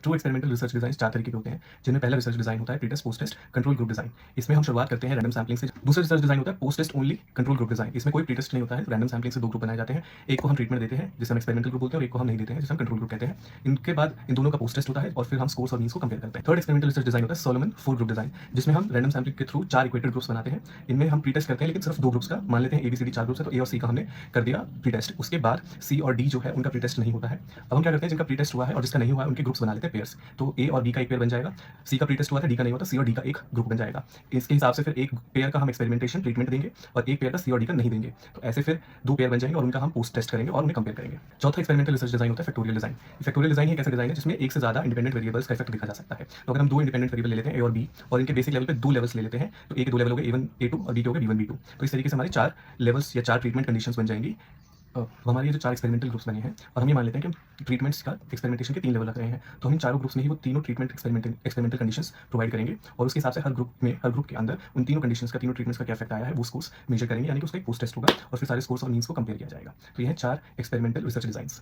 True experimental research design 4 तरीके के होते हैं, जिनमें पहला रिसर्च डिजाइन होता है pre test, post test, control group design. इसमें हम शुरुआत करते हैं रैंडम सैम्पलिंग से। दूसरा रिसर्च डिजाइन होता है post test only control group design. इसमें कोई प्री टेस्ट नहीं होता है, रैंडम सैम्पलिंग से 2 ग्रुप बनाए जाते हैं। एक को हम ट्रीटमेंट देते हैं जिसे हम एक्सपेरिमेंटल ग्रुप बोलते हैं, और एक को हम नहीं देते हैं जिसे हम कंट्रोल ग्रुप कहते हैं। इनके बाद इन दोनों का पोस्ट टेस्ट होता है और फिर हम स्कोर्स और मीन्स को कंपेयर करते हैं। थर्ड एक्सपेरिमेंटल रिसर्च डिजाइन होता है सोलोमन 4 ग्रुप डिजाइन, जिसमें हम रैंडम सैम्पलिंग के थ्रू 4 इक्वेटेड ग्रुप्स बनाते हैं। इनमें हम प्री टेस्ट करते हैं लेकिन सिर्फ 2 ग्रुप्स का। मान लेते हैं ABCD 4 ग्रुप्स है, तो A और C का हमने कर दिया प्री टेस्ट। उसके बाद C और D जो है उनका प्री टेस्ट नहीं होता है। अब हम क्या करते हैं, जिनका प्री टेस्ट हुआ है और जिसका नहीं हुआ है उनके ग्रुप्स बना लेते हैं पेयर्स। तो A और B का एक पेयर बन जाएगा, C का प्री टेस्ट हुआ था, D का नहीं होता, C और D का एक ग्रुप बन जाएगा। इसके हिसाब से फिर एक पेयर का हम एक्सपेरिमेंटेशन ट्रीटमेंट देंगे और एक पेयर का C और D का नहीं देंगे। तो ऐसे फिर 2 पेयर बन जाएंगे और उनका हम पोस्ट टेस्ट करेंगे और उन्हें कंपेयर करेंगे। चौथा एक्सपेरिमेंटल रिसर्च डिजाइन होता है फैक्टोरियल डिजाइन। फैक्टोरियल डिजाइन एक ऐसा डिजाइन है जिसमें एक से ज्यादा इंडिपेंडेंट वेरिएबल्स का इफेक्ट देखा जा सकता है। तो अगर हम 2 इंडिपेंडेंट वेरिएबल ले लेते हैं A और B और इनके बेसिक लेवल पे 2 लेवल्स ले लेते हैं, तो A के 2 लेवल हो गए A1 A2 और B के हो गए B1 B2। तो इस तरीके से हमारे 4 लेवल्स या 4 ट्रीटमेंट कंडीशंस बन जाएंगी। तो हमारे ये जो 4 एक्सपेरिमेंटल ग्रुप्स बने हैं, और हम ये मान लेते हैं कि हम ट्रीटमेंट्स का एक्सपेरिमेंटेशन के 3 लेवल रख रहे हैं, तो हम इन चारों ग्रुप्स में ही वो तीनों ट्रीटमेंट एक्सपेरिमेंटल कंडीशंस प्रोवाइड करेंगे और उसके हिसाब से हर ग्रुप के अंदर उन तीनों कंडीशंस का, तीनों ट्रीटमेंट्स का क्या इफेक्ट आया है वो स्कोर्स मेजर करेंगे, यानी कि उसका एक पोस्ट टेस्ट होगा और फिर सारे स्कोर्स और मीन्स को कंपेयर किया जाएगा। तो ये हैं 4 एक्सपेरिमेंटल रिसर्च डिजाइंस।